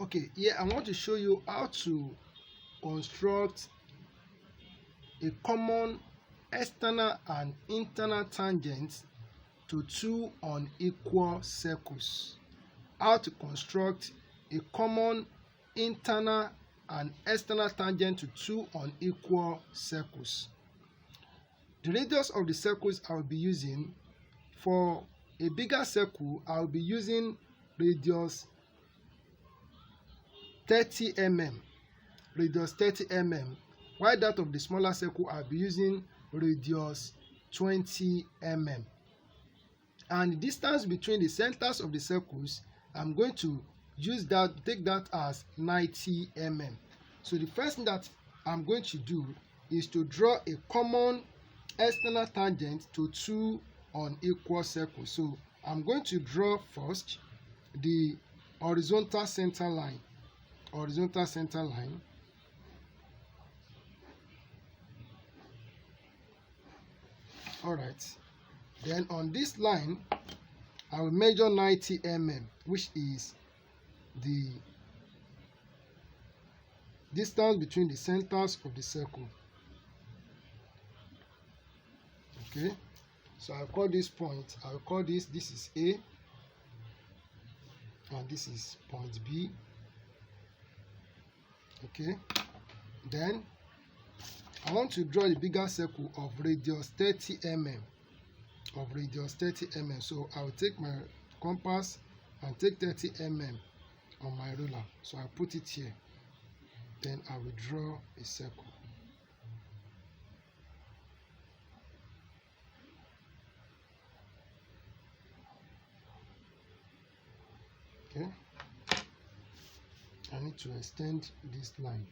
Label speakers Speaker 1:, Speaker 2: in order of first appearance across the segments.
Speaker 1: Okay, here I want to show you how to construct a common external and internal tangent to two unequal circles. How to construct a common internal and external tangent to two unequal circles. The radius of the circles I will be using, for a bigger circle I will be using radius 30 mm, while that of the smaller circle I'll be using radius 20 mm. And the distance between the centers of the circles, I'm going to take that as 90 mm. So the first thing that I'm going to do is to draw a common external tangent to two unequal circles. So I'm going to draw first the horizontal center line. All right, then on this line I will measure 90 mm, which is the distance between the centers of the circle. Okay, so I'll call this point, I'll call this is A, and this is point B. Okay, then I want to draw the bigger circle of radius 30 mm. So I will take my compass and take 30 mm on my ruler. So I put it here. Then I will draw a circle. Okay. I need to extend this line.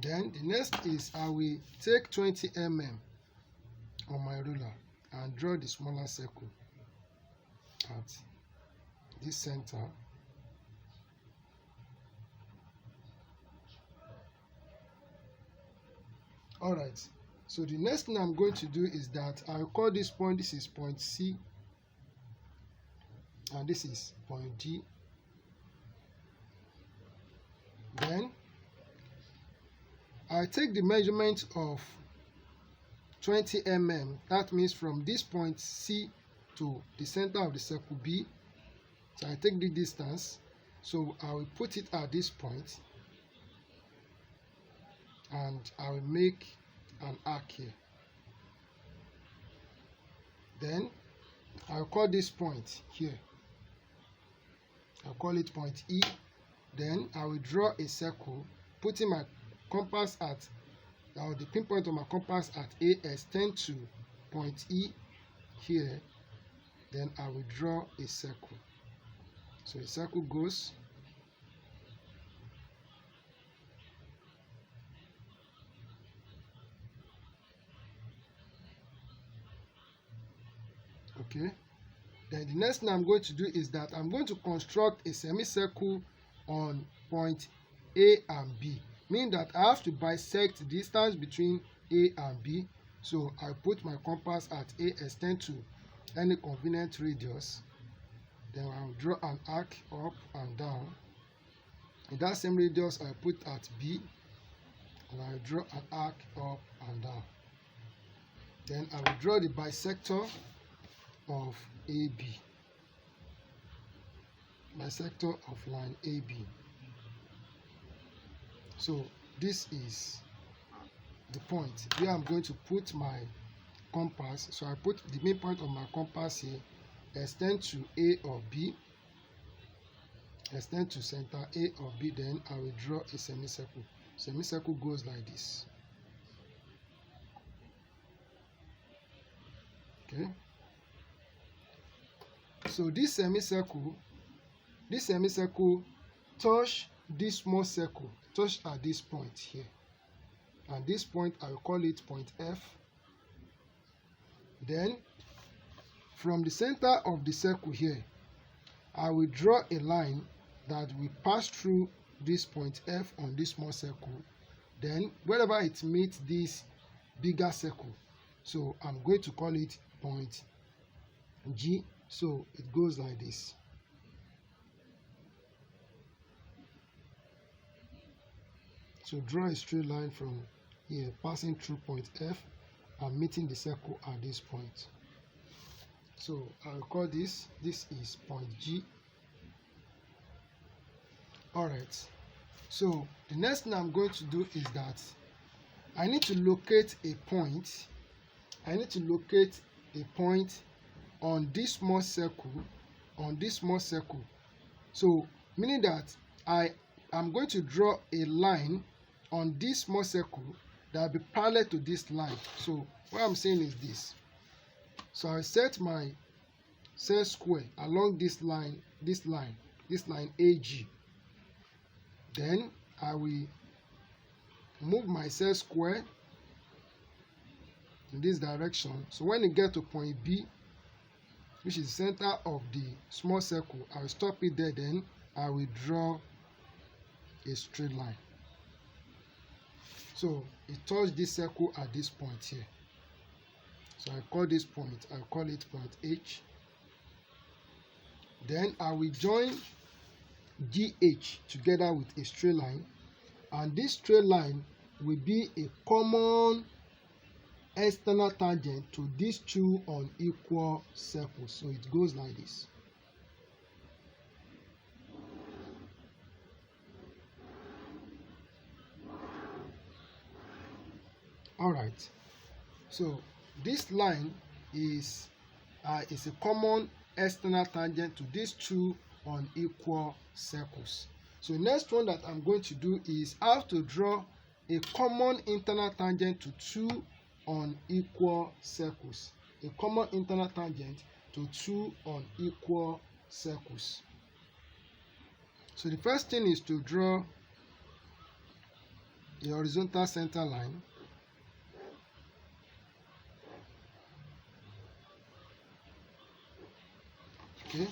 Speaker 1: Then the next is I will take 20 mm on my ruler and draw the smaller circle at this center. Alright, so the next thing I'm going to do is that I'll call this point, this is point C, and this is point D. Then I take the measurement of 20 mm, that means from this point C to the center of the circle B. So I take the distance, so I will put it at this point and I will make an arc here. Then I'll call this point here, I'll call it point E. Then I will draw a circle, putting my compass at, the pinpoint of my compass at A, extend to point E here. Then I will draw a circle. So the circle goes okay. Then the next thing I'm going to do is that I'm going to construct a semicircle on point A and B, meaning that I have to bisect the distance between A and B. So I put my compass at A, extend to any convenient radius. Then I'll draw an arc up and down. In that same radius I put at B, and I'll draw an arc up and down. Then I will draw the bisector of AB, bisector of line AB. So this is the point where I'm going to put my compass. So I put the main point of my compass here, extend to A or B, extend to center A or B. Then I will draw a semicircle. Semicircle goes like this. Okay, so this semicircle touch this small circle, touch at this point here, and this point I will call it point F. Then from the center of the circle here, I will draw a line that will pass through this point F on this small circle. Then wherever it meets this bigger circle, so I'm going to call it point G. So it goes like this. So draw a straight line from here, passing through point F and meeting the circle at this point. So I'll call this is point G. Alright, so the next thing I'm going to do is that I need to locate a point. I need to locate a point on this small circle, So meaning that I am going to draw a line on this small circle that will be parallel to this line. So what I'm saying is this. So I set my set square along this line AG. Then I will move my set square in this direction. So when you get to point B, which is the center of the small circle, I will stop it there. Then I will draw a straight line. So it touched this circle at this point here. So I call this point, I call it point H. Then I will join GH together with a straight line, and this straight line will be a common external tangent to these two unequal circles. So it goes like this. Alright, so this line is a common external tangent to these two unequal circles. So the next one that I'm going to do is I have to draw a common internal tangent to two unequal circles. A common internal tangent to two unequal circles. So the first thing is to draw a horizontal center line. Okay,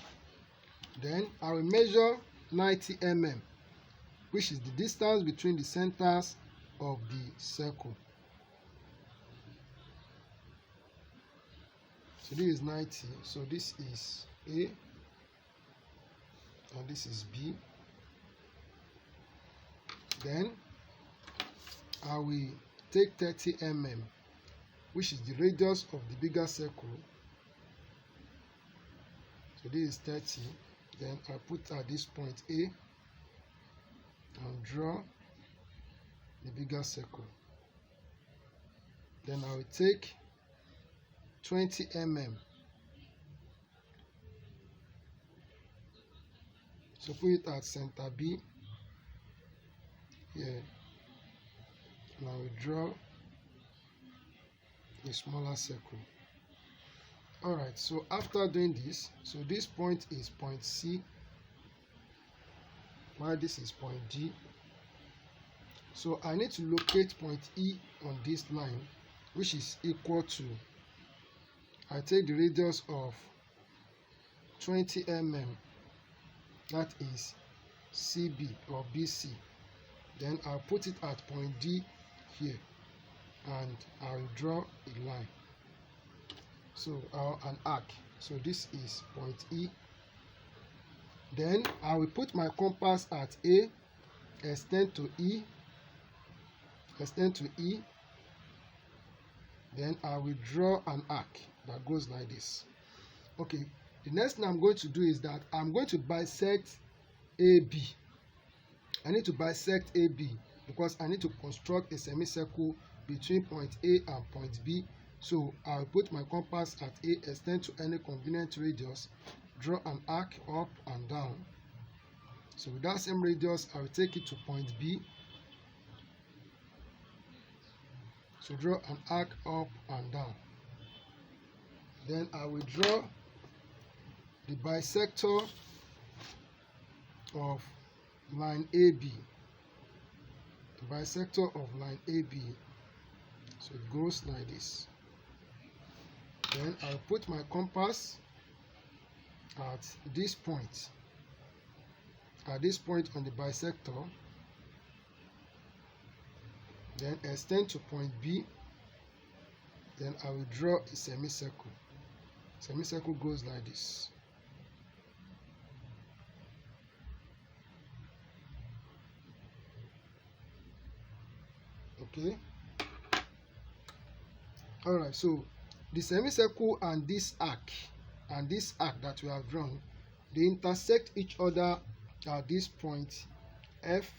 Speaker 1: then I will measure 90 mm, which is the distance between the centers of the circle. So this is 90, so this is A and this is B. Then I will take 30 mm, which is the radius of the bigger circle. So this is 30. Then I put at this point A and draw the bigger circle. Then I will take 20 mm. So put it at center B here. And I will draw a smaller circle. Alright, so after doing this, so this point is point C, while this is point D. So I need to locate point E on this line, which is equal to, I take the radius of 20 mm, that is CB or BC. Then I'll put it at point D here, and I'll draw a line. So an arc. So this is point E. Then I will put my compass at A, extend to E, then I will draw an arc that goes like this. Okay, the next thing I'm going to do is that I'm going to bisect AB. I need to bisect AB because I need to construct a semicircle between point A and point B. So I'll put my compass at A, extend to any convenient radius, draw an arc up and down. So with that same radius, I will take it to point B. So draw an arc up and down. Then I will draw the bisector of line AB. The bisector of line AB. So it goes like this. Then I'll put my compass at this point. At this point on the bisector. Then extend to point B. Then I will draw a semicircle. Semicircle goes like this. Okay. Alright, so the semicircle and this arc that we have drawn, they intersect each other at this point F.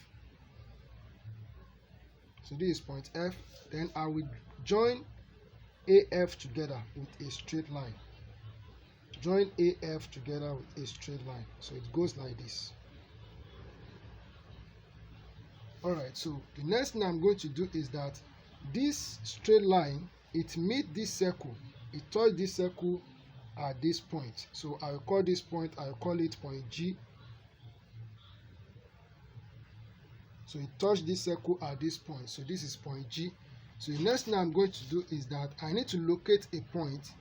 Speaker 1: So this is point F. Then I will join AF together with a straight line. Join AF together with a straight line. So it goes like this. Alright, so the next thing I'm going to do is that this straight line, it meets this circle, it touches this circle at this point. So I will call this point, I will call it point G. So it touched this circle at this point. So this is point G. So the next thing I'm going to do is that I need to locate a point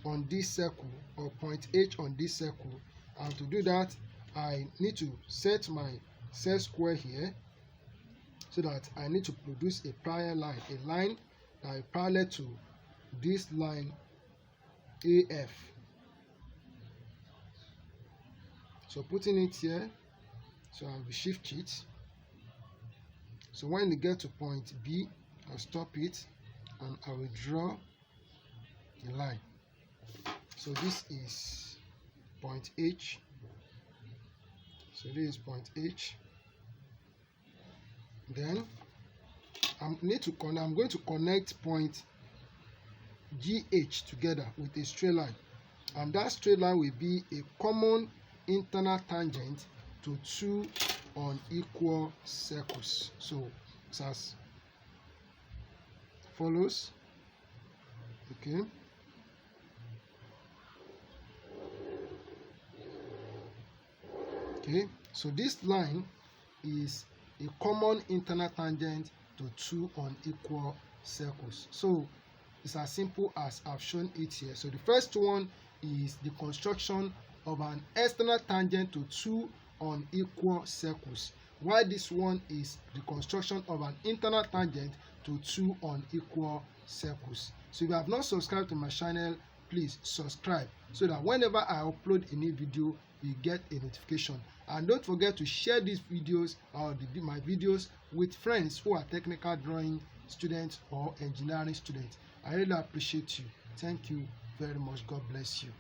Speaker 1: on this circle, or point H on this circle. And to do that, I need to set my set square here, so that I need to produce a parallel line, a line that is parallel to this line AF. So putting it here, so I will shift it. So when you get to point B, I'll stop it and I will draw a line. So this is point H. So this is point H. Then I'm going to connect point GH together with a straight line, and that straight line will be a common internal tangent to two unequal circles. So it's as follows. Okay. Okay, so this line is a common internal tangent to two unequal circles. So it's as simple as I've shown it here. So the first one is the construction of an external tangent to two unequal circles, while this one is the construction of an internal tangent to two unequal circles. So if you have not subscribed to my channel, please subscribe, so that whenever I upload a new video, you get a notification. And don't forget to share these videos or my videos with friends who are technical drawing students or engineering students. I really appreciate you. Thank you very much. God bless you.